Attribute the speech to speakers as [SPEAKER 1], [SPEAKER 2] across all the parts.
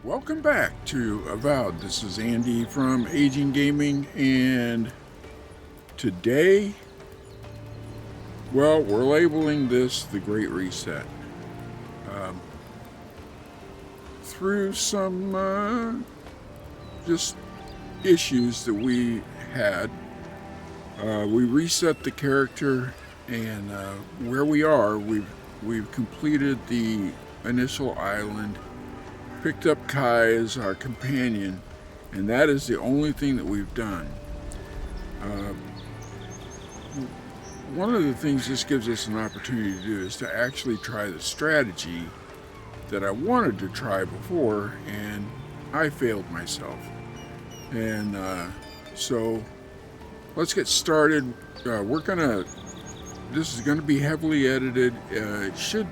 [SPEAKER 1] Welcome back to Avowed. This is Andy from Aging Gaming, and today, well, we're labeling this the Great Reset. Through some just issues that we had, we reset the character, and where we are, we've completed the initial island. Picked up Kai as our companion, and that is the only thing that we've done. One of the things this gives us an opportunity to do is to actually try the strategy that I wanted to try before, and I failed myself. And so let's get started. This is gonna be heavily edited. It should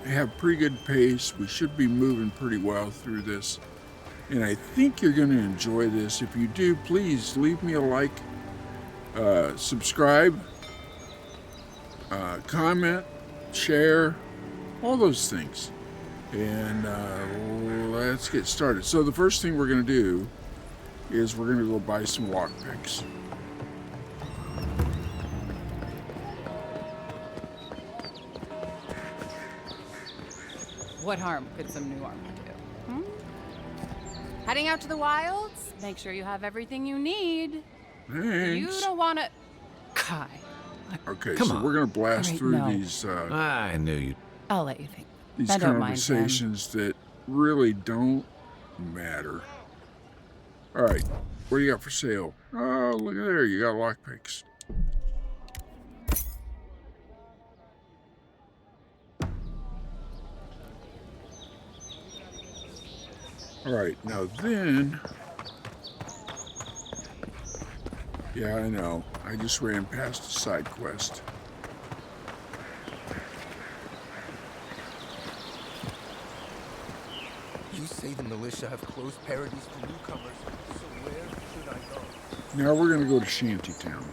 [SPEAKER 1] have pretty good pace. We should be moving pretty well through this, and I think you're going to enjoy this. If you do, please leave me a like, subscribe, comment, share, all those things, and let's get started. So the first thing we're going to do is we're going to go buy some lockpicks.
[SPEAKER 2] What harm could some new armor do? Heading out to the wilds? Make sure you have everything you need.
[SPEAKER 1] Thanks.
[SPEAKER 2] You don't want to... Kai.
[SPEAKER 1] Okay,
[SPEAKER 3] Come
[SPEAKER 1] so
[SPEAKER 3] on.
[SPEAKER 1] we're going to blast
[SPEAKER 2] All right,
[SPEAKER 1] through
[SPEAKER 2] no.
[SPEAKER 1] these
[SPEAKER 3] I knew you.
[SPEAKER 2] I'll let you think.
[SPEAKER 1] these
[SPEAKER 2] I don't mind
[SPEAKER 1] conversations that really don't matter. All right, what do you got for sale? Oh, look at there, you got lockpicks. All right, now then, yeah, I know, I just ran past a side quest.
[SPEAKER 4] You say the militia have closed parodies for newcomers, so where should I go?
[SPEAKER 1] Now we're gonna go to Shantytown.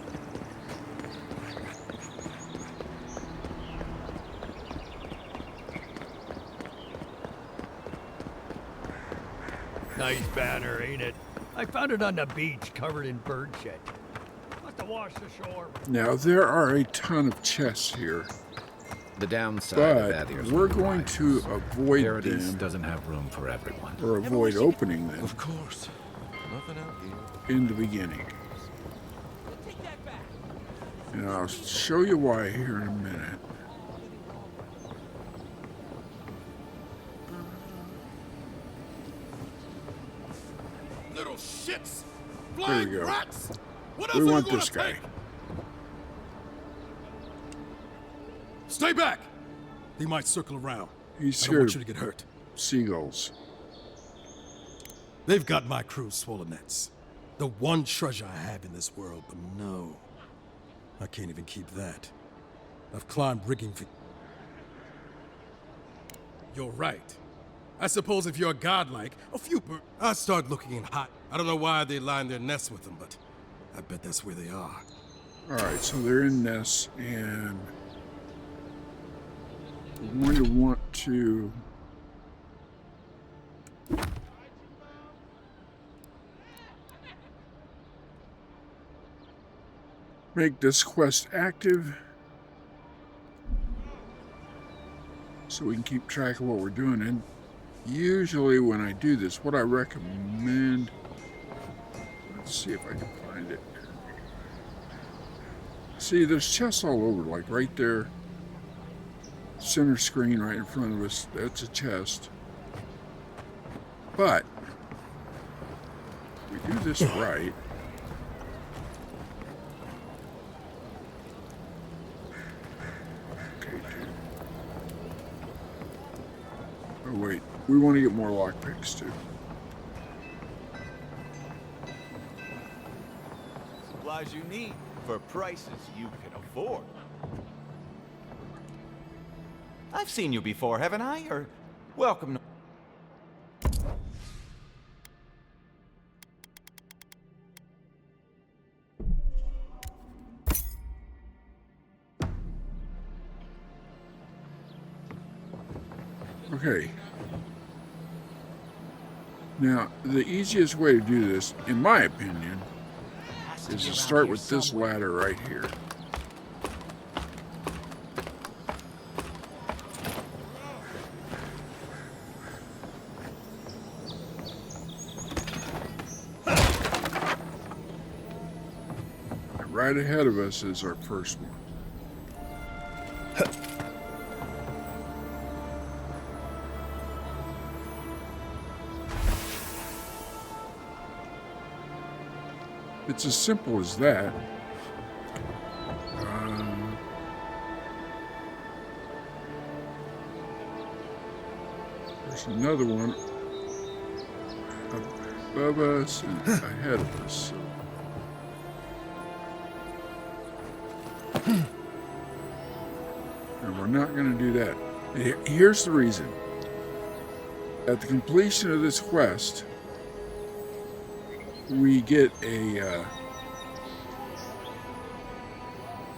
[SPEAKER 5] Nice banner, ain't it? I found it on the beach, covered in bird shit. Must have washed ashore.
[SPEAKER 1] Now there are a ton of chests here,
[SPEAKER 3] The downside of
[SPEAKER 1] but
[SPEAKER 3] that here's
[SPEAKER 1] we're
[SPEAKER 3] one
[SPEAKER 1] going
[SPEAKER 3] line.
[SPEAKER 1] to avoid
[SPEAKER 3] Paradise
[SPEAKER 1] them,
[SPEAKER 3] doesn't have room for everyone.
[SPEAKER 1] or avoid opening them
[SPEAKER 4] Of course. Nothing out here.
[SPEAKER 1] in the beginning. And I'll show you why here in a minute.
[SPEAKER 4] Little shits!
[SPEAKER 1] There
[SPEAKER 4] Flying
[SPEAKER 1] we go.
[SPEAKER 4] rats! What
[SPEAKER 1] We
[SPEAKER 4] else are
[SPEAKER 1] want
[SPEAKER 4] you gonna
[SPEAKER 1] this guy.
[SPEAKER 4] take? Stay back!
[SPEAKER 6] They might circle around.
[SPEAKER 1] He's
[SPEAKER 6] I don't
[SPEAKER 1] scared
[SPEAKER 6] want you
[SPEAKER 1] of
[SPEAKER 6] to get hurt.
[SPEAKER 1] seagulls.
[SPEAKER 6] They've got my crew's swollen nets. The one treasure I have in this world, but no. I can't even keep that. I've climbed rigging for... You're right. I suppose if you're godlike, a few I start looking in hot. I don't know why they line their nests with them, but I bet that's where they are.
[SPEAKER 1] All right, so they're in nests, and we're going to want to make this quest active so we can keep track of what we're doing. And usually when I do this, what I recommend, let's see if I can find it. See, there's chests all over, like right there, center screen right in front of us, that's a chest. But we do this right. Okay, dude. Oh wait, we want to get more lockpicks too.
[SPEAKER 7] Supplies you need for prices you can afford. I've seen you before, haven't I? Or welcome to...
[SPEAKER 1] Okay. Now, the easiest way to do this, in my opinion, is to start with this ladder right here. And right ahead of us is our first one. It's as simple as that. There's another one above us and ahead of us. And we're not going to do that. Here's the reason. At the completion of this quest, we get an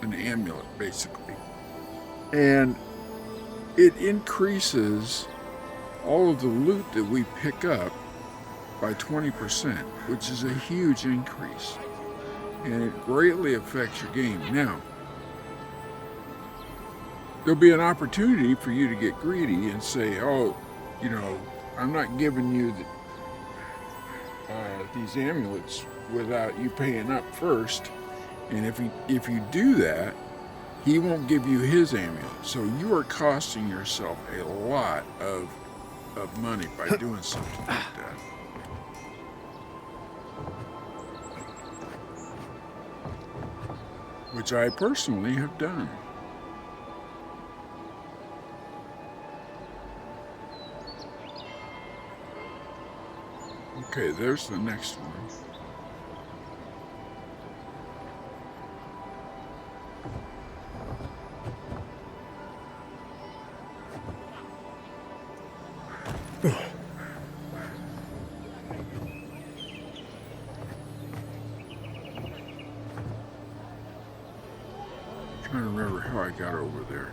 [SPEAKER 1] amulet, basically. And it increases all of the loot that we pick up by 20%, which is a huge increase. And it greatly affects your game. Now, there'll be an opportunity for you to get greedy and say, oh, you know, I'm not giving you these amulets without you paying up first, and if you do that, he won't give you his amulet. So you are costing yourself a lot of money by doing something like that. Which I personally have done. Okay, there's the next one. Trying to remember how I got over there.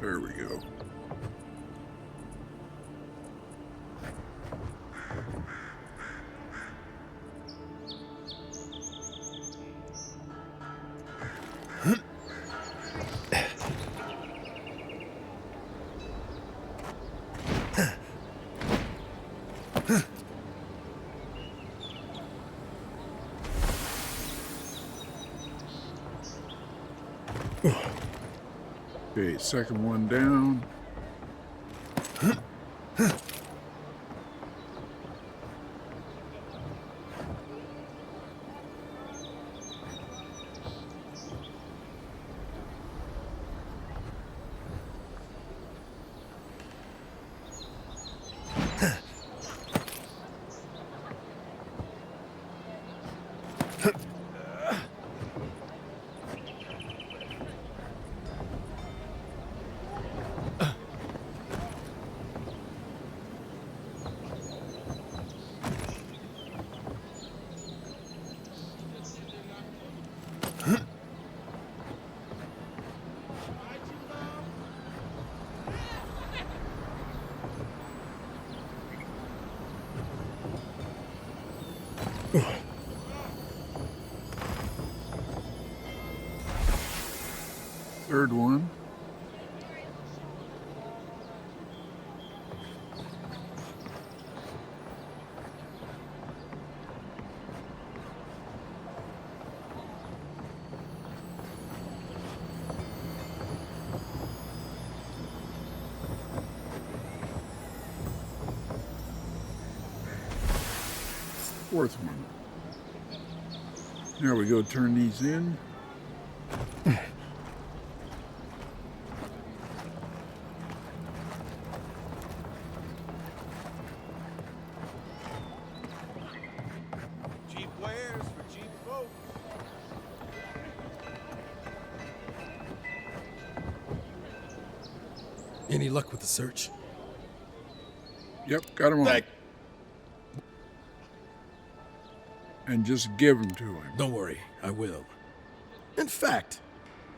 [SPEAKER 1] There we go. Okay, second one down. Third one. Fourth one. There we go, turn these in.
[SPEAKER 4] Cheap wares for cheap folks.
[SPEAKER 6] Any luck with the search?
[SPEAKER 1] Yep, got them all.
[SPEAKER 6] Thank-
[SPEAKER 1] And just give them to him.
[SPEAKER 6] Don't worry, I will. In fact,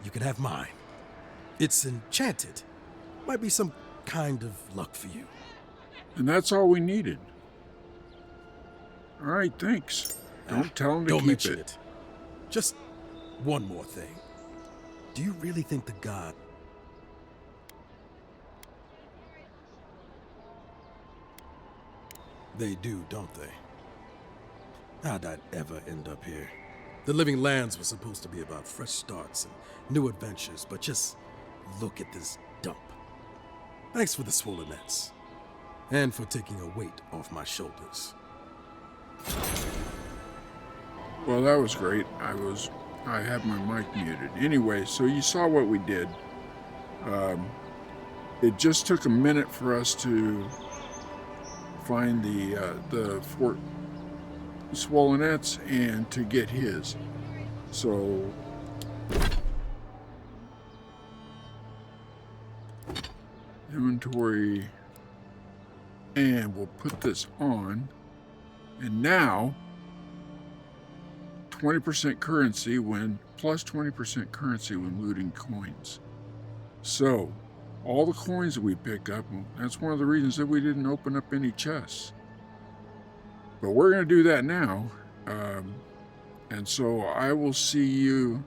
[SPEAKER 6] you can have mine. It's enchanted. Might be some kind of luck for you.
[SPEAKER 1] And that's all we needed. All right, thanks. Don't tell him to
[SPEAKER 6] Don't
[SPEAKER 1] keep
[SPEAKER 6] mention
[SPEAKER 1] it.
[SPEAKER 6] it. Just one more thing. Do you really think the god... They do, don't they? How'd I ever end up here? The Living Lands was supposed to be about fresh starts and new adventures, but just look at this dump. Thanks for the swollen nets. And for taking a weight off my shoulders.
[SPEAKER 1] Well, that was great. I had my mic muted. Anyway, so you saw what we did. It just took a minute for us to find the Fort Swollenets and to get his. So inventory, and we'll put this on. And now 20% currency when plus 20% currency when looting coins. So all the coins that we pick up, that's one of the reasons that we didn't open up any chests. But we're going to do that now. And so I will see you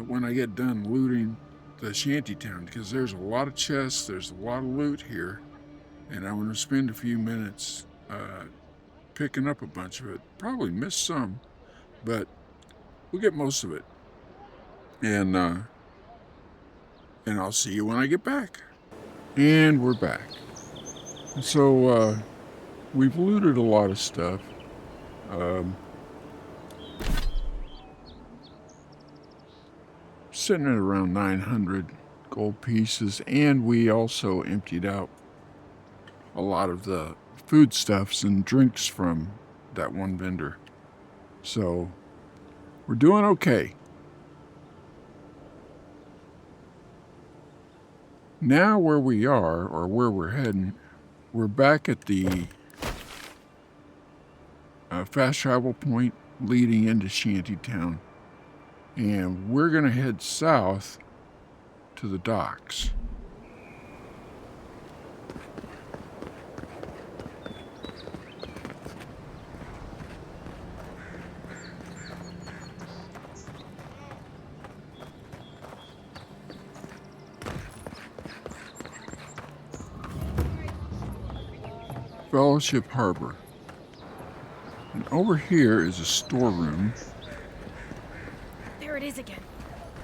[SPEAKER 1] when I get done looting the shantytown, because there's a lot of chests, there's a lot of loot here, and I'm going to spend a few minutes picking up a bunch of it. Probably miss some, but we'll get most of it. And I'll see you when I get back. And we're back. So we've looted a lot of stuff. Sitting at around 900 gold pieces, and we also emptied out a lot of the foodstuffs and drinks from that one vendor. So we're doing okay. Now where we are, or where we're heading, we're back at the fast travel point leading into Shantytown. And we're going to head south to the docks. Fellowship Harbor. And over here is a storeroom.
[SPEAKER 8] There it is again.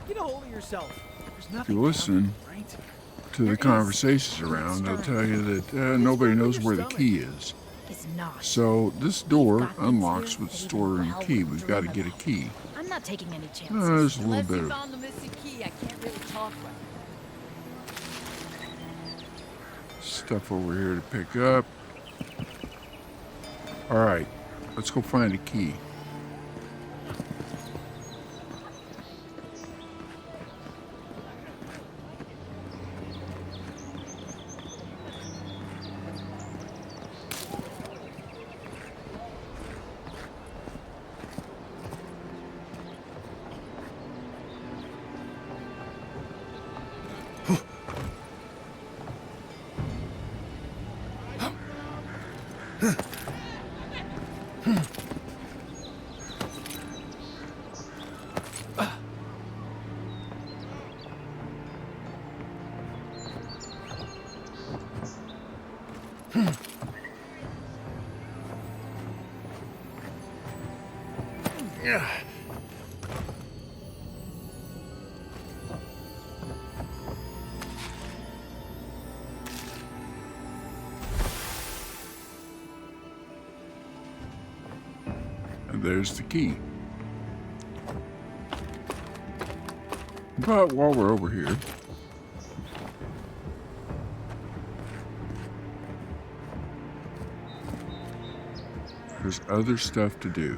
[SPEAKER 5] Get a hold of yourself. There's
[SPEAKER 1] If
[SPEAKER 5] nothing
[SPEAKER 1] you listen
[SPEAKER 5] right?
[SPEAKER 1] to the conversations around, they'll tell you that nobody knows where the key is.
[SPEAKER 8] It's not.
[SPEAKER 1] So this door unlocks with the storeroom key. We've got to get a key.
[SPEAKER 8] I'm not taking any chances.
[SPEAKER 1] There's a little
[SPEAKER 2] Unless
[SPEAKER 1] bit
[SPEAKER 2] you
[SPEAKER 1] of
[SPEAKER 2] found the missing key, I can't really talk right.
[SPEAKER 1] stuff over here to pick up. All right, let's go find a key. And there's the key. But while we're over here, there's other stuff to do.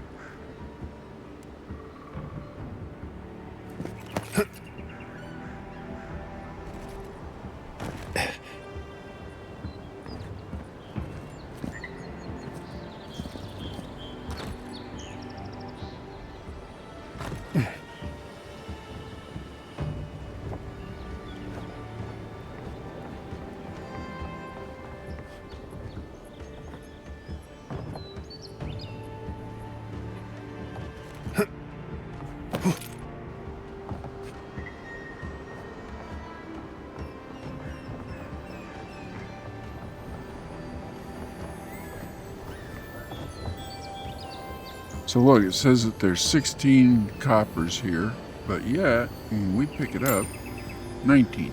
[SPEAKER 1] So look, it says that there's 16 coppers here, but yet, when we pick it up, 19.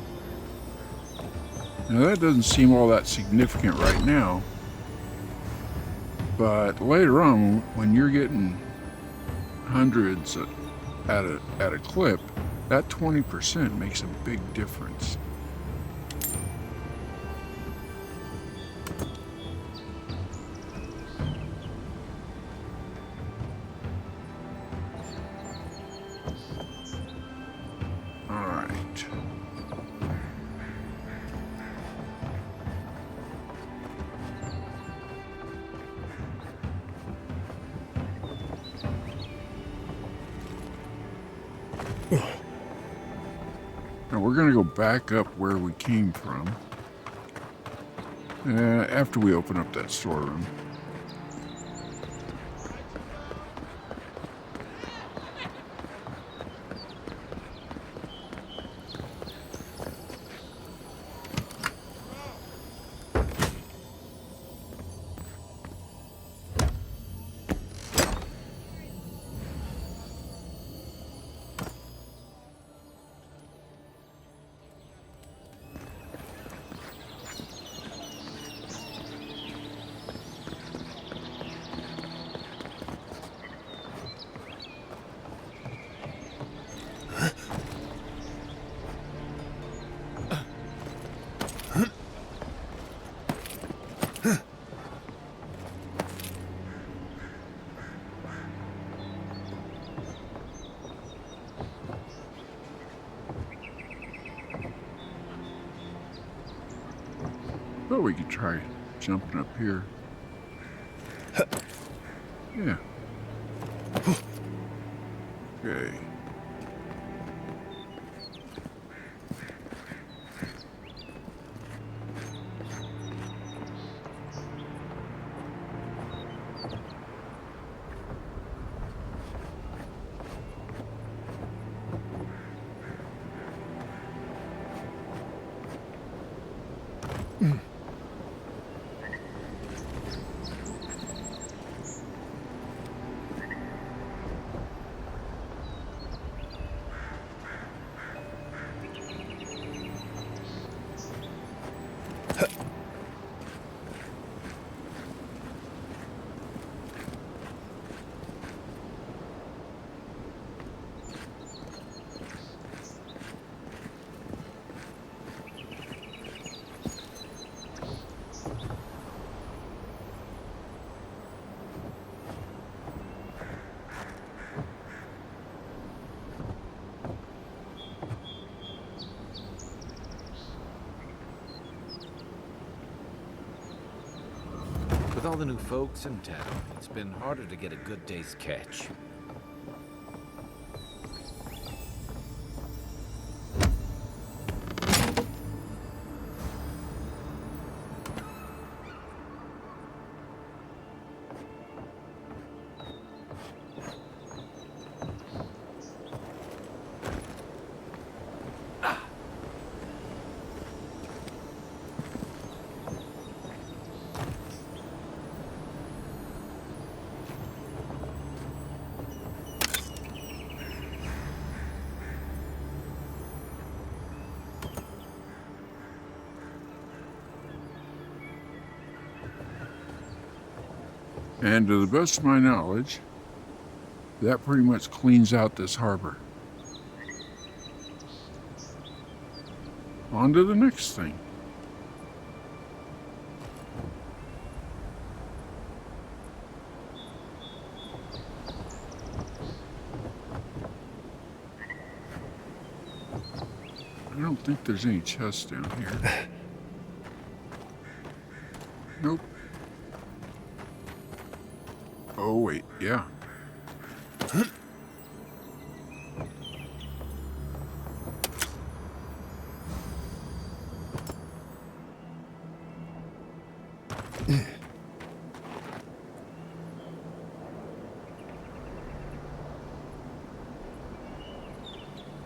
[SPEAKER 1] Now that doesn't seem all that significant right now, but later on, when you're getting hundreds at a clip, that 20% makes a big difference. Now we're going to go back up where we came from after we open up that storeroom. But we could try jumping up here. Yeah. Okay.
[SPEAKER 3] With all the new folks in town, it's been harder to get a good day's catch.
[SPEAKER 1] And to the best of my knowledge, that pretty much cleans out this harbor. On to the next thing. I don't think there's any chests down here. Nope. Oh, wait, yeah.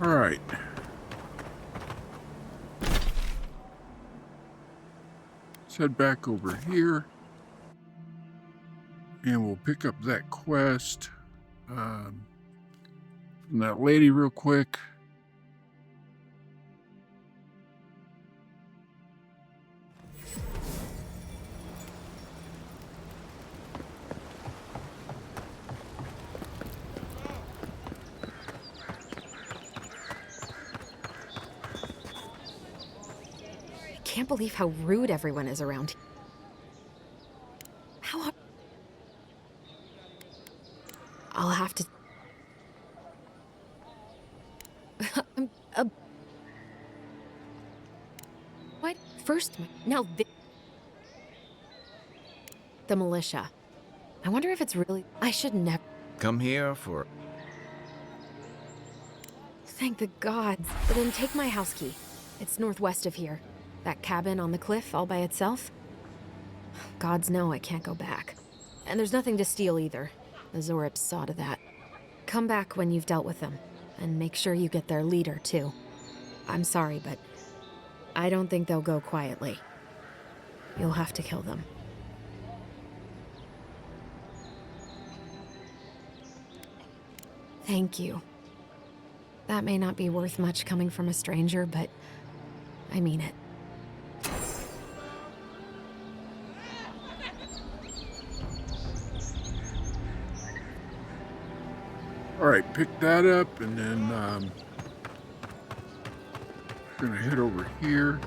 [SPEAKER 1] All right. Let's head back over here. And we'll pick up that quest from that lady real quick.
[SPEAKER 9] I can't believe how rude everyone is around. How... I'll have to... What? First, now the militia. I wonder if it's really... I should never...
[SPEAKER 3] Come here for...
[SPEAKER 9] Thank the gods. But then take my house key. It's northwest of here. That cabin on the cliff all by itself. Gods know I can't go back. And there's nothing to steal either. The Zorips saw to that. Come back when you've dealt with them. And make sure you get their leader, too. I'm sorry, but I don't think they'll go quietly. You'll have to kill them. Thank you. That may not be worth much coming from a stranger, but I mean it.
[SPEAKER 1] All right, pick that up, and then we're gonna head over here.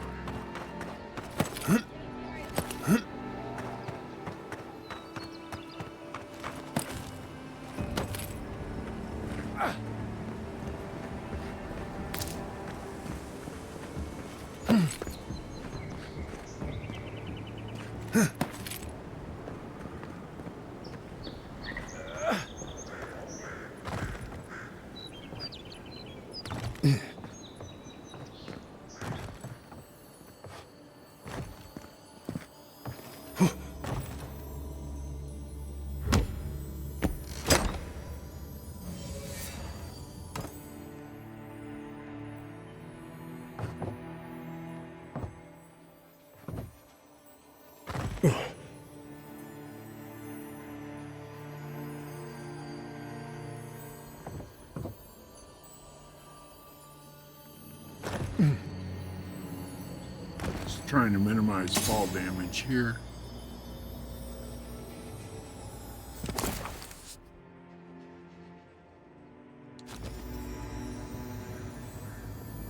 [SPEAKER 1] Just trying to minimize fall damage here.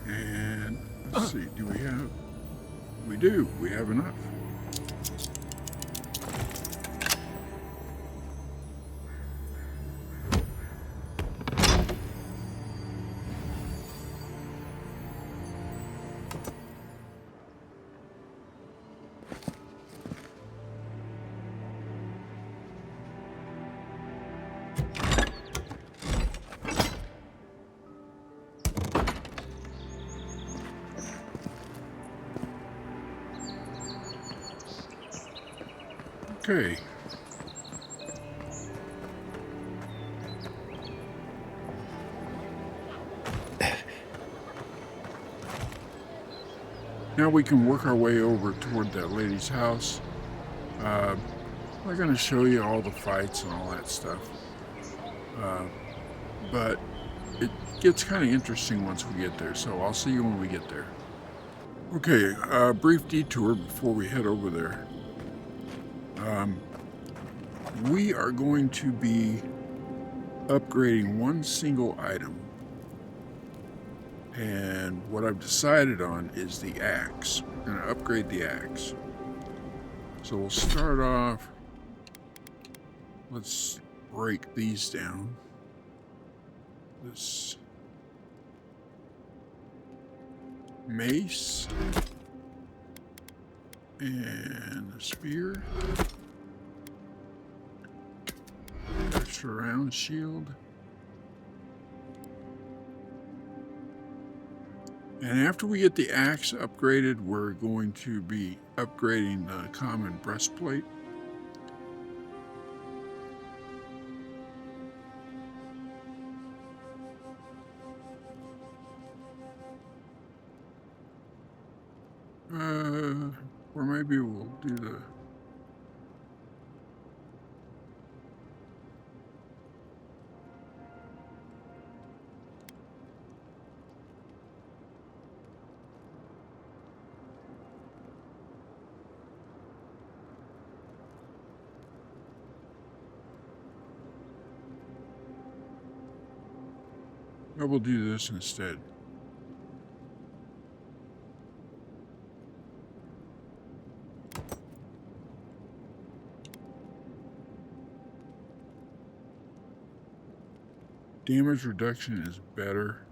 [SPEAKER 1] And let's see, do we have? We do. We have enough. Okay. Now we can work our way over toward that lady's house. I'm going to show you all the fights and all that stuff. But it gets kind of interesting once we get there, so I'll see you when we get there. Okay, brief detour before we head over there. we are going to be upgrading one single item. And what I've decided on is the axe. We're going to upgrade the axe. So we'll start off. Let's break these down. This mace and a spear. Extra round shield. And after we get the axe upgraded, we're going to be upgrading the common breastplate. Or maybe we'll do the... Or we'll do this instead. Damage reduction is better.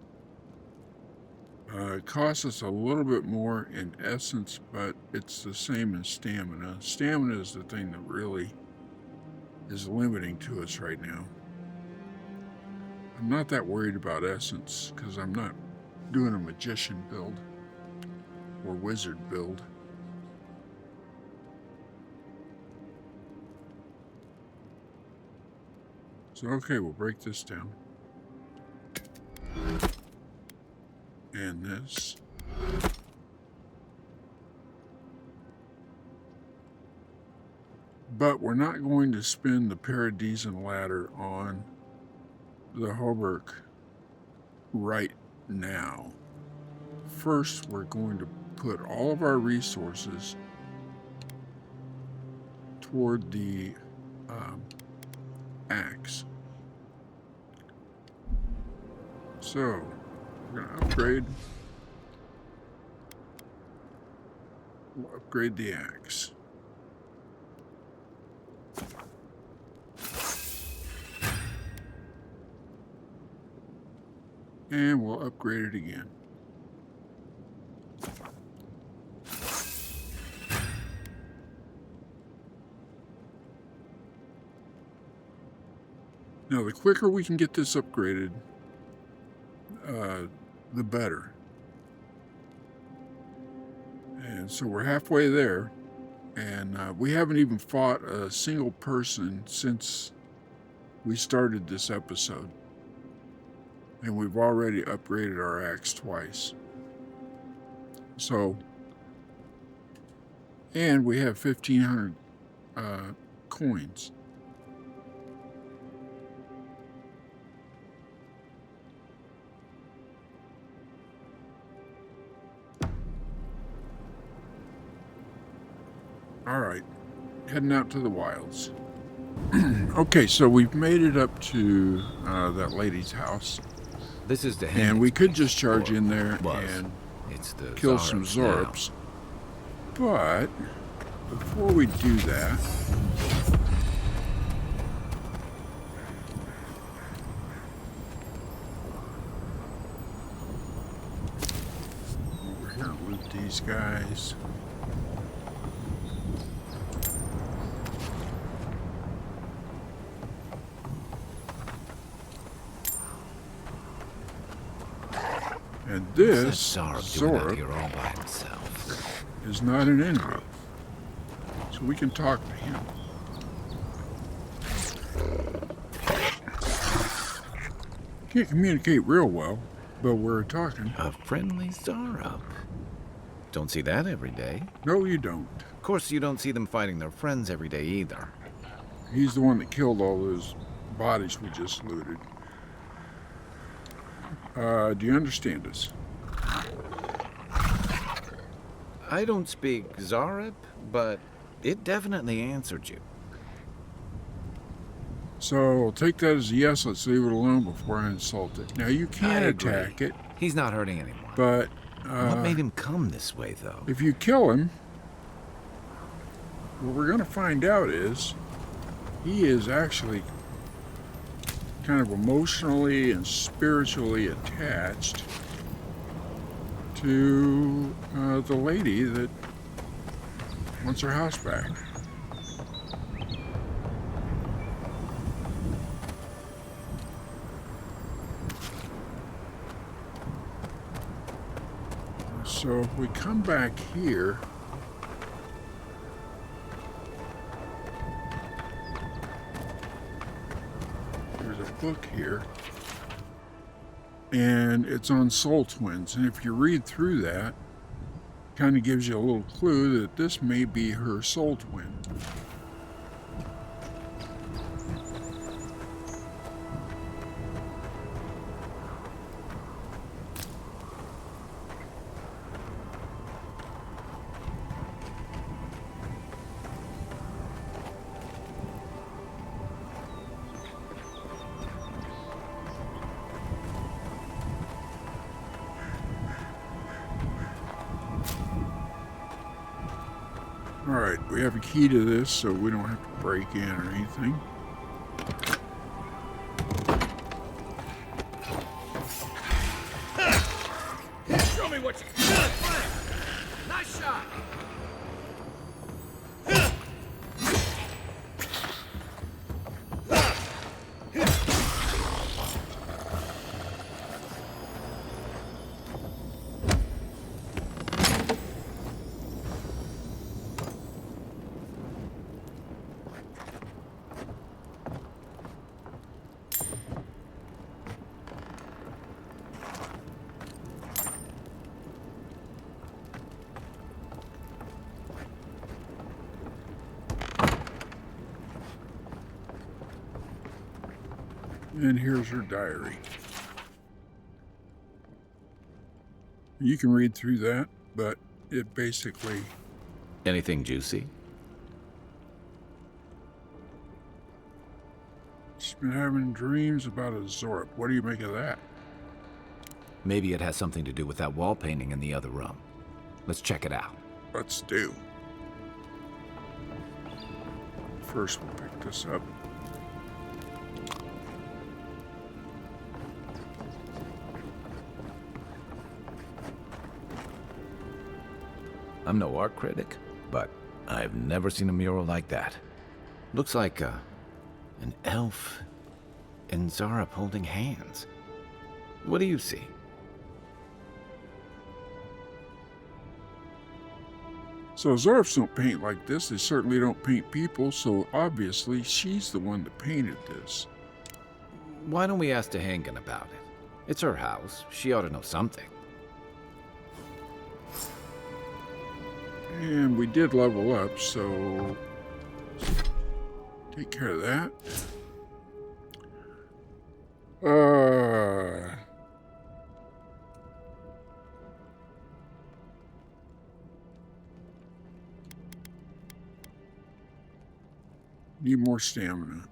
[SPEAKER 1] It costs us a little bit more in essence, but it's the same in stamina. Stamina is the thing that really is limiting to us right now. I'm not that worried about essence because I'm not doing a magician build or wizard build. So okay, we'll break this down. And this. But we're not going to spin the Paradisian ladder on the Hauberk right now. First, we're going to put all of our resources toward the axe. So, we're going to upgrade. We'll upgrade the axe. And we'll upgrade it again. Now, the quicker we can get this upgraded, the better. And so we're halfway there, and we haven't even fought a single person since we started this episode. And we've already upgraded our axe twice. So, and we have 1,500 coins. All right, heading out to the wilds. Okay, so we've made it up to that lady's house.
[SPEAKER 3] This is the
[SPEAKER 1] And we could just charge
[SPEAKER 3] or
[SPEAKER 1] in there
[SPEAKER 3] was.
[SPEAKER 1] and
[SPEAKER 3] It's the
[SPEAKER 1] kill some
[SPEAKER 3] Zorps
[SPEAKER 1] Zorps. But before we do that, we're here to loot these guys. And this Zorp
[SPEAKER 3] here all by himself.
[SPEAKER 1] is not an enemy. So we can talk to him. Can't communicate real well, but we're talking.
[SPEAKER 3] A friendly Zorp. Don't see that every day.
[SPEAKER 1] No, you don't.
[SPEAKER 3] Of course, you don't see them fighting their friends every day either.
[SPEAKER 1] He's the one that killed all those bodies we just looted. Do you understand us?
[SPEAKER 3] I don't speak Zorp, but it definitely answered you.
[SPEAKER 1] So take that as a yes. Let's leave it alone before I insult it. Now you can
[SPEAKER 3] I agree.
[SPEAKER 1] attack it,
[SPEAKER 3] He's not hurting anyone.
[SPEAKER 1] but
[SPEAKER 3] What made him come this way, though?
[SPEAKER 1] if you kill him, what we're going to find out is he is actually kind of emotionally and spiritually attached to the lady that wants her house back. So if we come back here, there's a book here, and it's on soul twins. And if you read through that, kind of gives you a little clue that this may be her soul twin. Alright, we have a key to this, so we don't have to break in or anything.
[SPEAKER 5] Show me what you got. Nice shot.
[SPEAKER 1] And here's her diary. You can read through that, but it basically...
[SPEAKER 3] Anything juicy?
[SPEAKER 1] She's been having dreams about a Zorp. What do you make of that?
[SPEAKER 3] Maybe it has something to do with that wall painting in the other room. Let's check it out.
[SPEAKER 1] Let's do. First, we'll pick this up.
[SPEAKER 3] I'm no art critic, but I've never seen a mural like that. Looks like an elf and Zara holding hands. What do you see?
[SPEAKER 1] So Zorps don't paint like this. They certainly don't paint people, so obviously she's the one that painted this.
[SPEAKER 3] Why don't we ask Tehangan about it? It's her house. She ought to know something.
[SPEAKER 1] And we did level up, so take care of that. Need more stamina.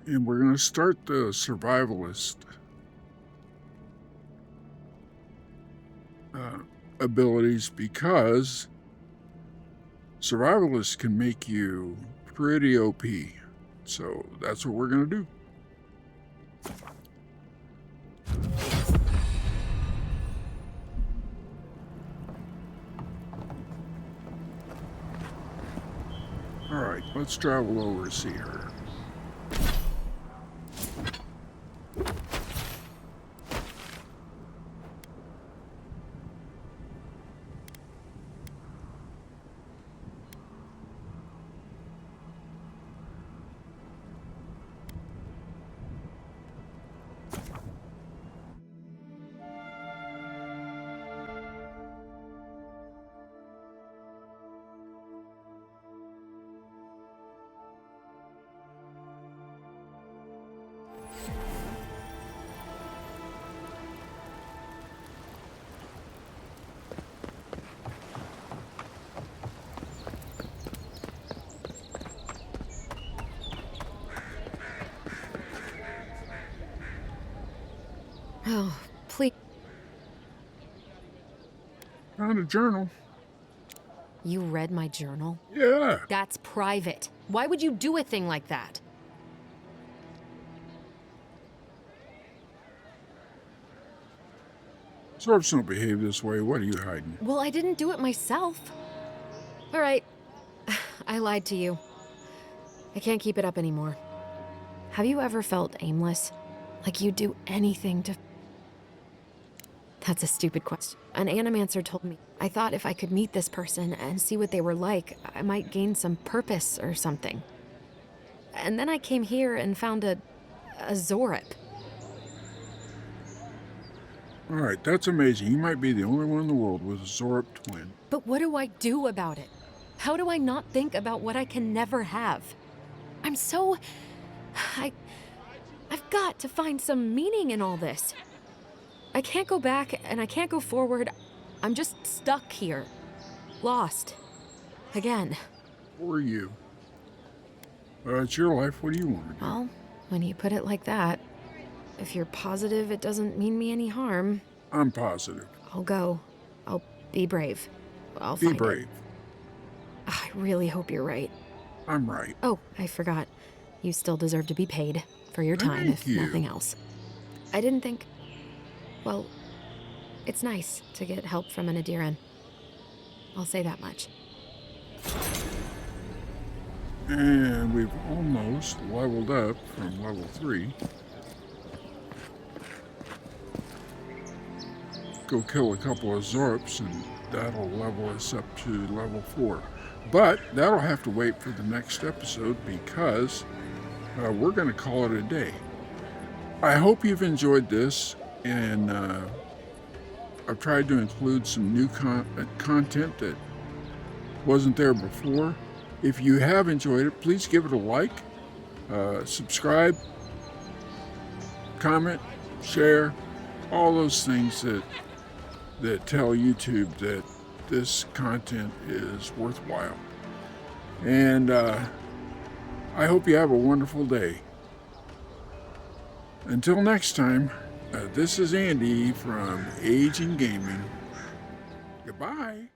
[SPEAKER 1] And we're going to start the survivalist abilities, because survivalists can make you pretty OP. So that's what we're going to do. All right, let's travel over to see her.
[SPEAKER 9] Oh, please.
[SPEAKER 1] Found a journal.
[SPEAKER 9] You read my journal?
[SPEAKER 1] Yeah.
[SPEAKER 9] That's private. Why would you do a thing like that?
[SPEAKER 1] Zorps don't behave this way. What are you hiding?
[SPEAKER 9] Well, I didn't do it myself. All right. I lied to you. I can't keep it up anymore. Have you ever felt aimless? Like you'd do anything to... That's a stupid question. An animancer told me. I thought if I could meet this person and see what they were like, I might gain some purpose or something. And then I came here and found a Zorip.
[SPEAKER 1] All right, that's amazing. You might be the only one in the world with a Zorip twin.
[SPEAKER 9] But what do I do about it? How do I not think about what I can never have? I'm so... I've got to find some meaning in all this. I can't go back and I can't go forward. I'm just stuck here. Lost. Again.
[SPEAKER 1] Or you. It's your life. What do you want to do?
[SPEAKER 9] Well, when you put it like that, if you're positive it doesn't mean me any harm,
[SPEAKER 1] I'm positive.
[SPEAKER 9] I'll go. I'll be brave. I'll
[SPEAKER 1] Be
[SPEAKER 9] find
[SPEAKER 1] brave.
[SPEAKER 9] it. I really hope you're right.
[SPEAKER 1] I'm right.
[SPEAKER 9] Oh, I forgot. You still deserve to be paid for your time,
[SPEAKER 1] Thank
[SPEAKER 9] if
[SPEAKER 1] you.
[SPEAKER 9] nothing else. I didn't think... Well, it's nice to get help from an Adiran. I'll say that much.
[SPEAKER 1] And we've almost leveled up from level 3. Go kill a couple of Zorps and that'll level us up to level 4. But that'll have to wait for the next episode because we're going to call it a day. I hope you've enjoyed this, and I've tried to include some new content that wasn't there before. If you have enjoyed it, please give it a like, subscribe, comment, share, all those things that tell YouTube that this content is worthwhile. And I hope you have a wonderful day. Until next time, this is Andy from Age in Gaming. Goodbye.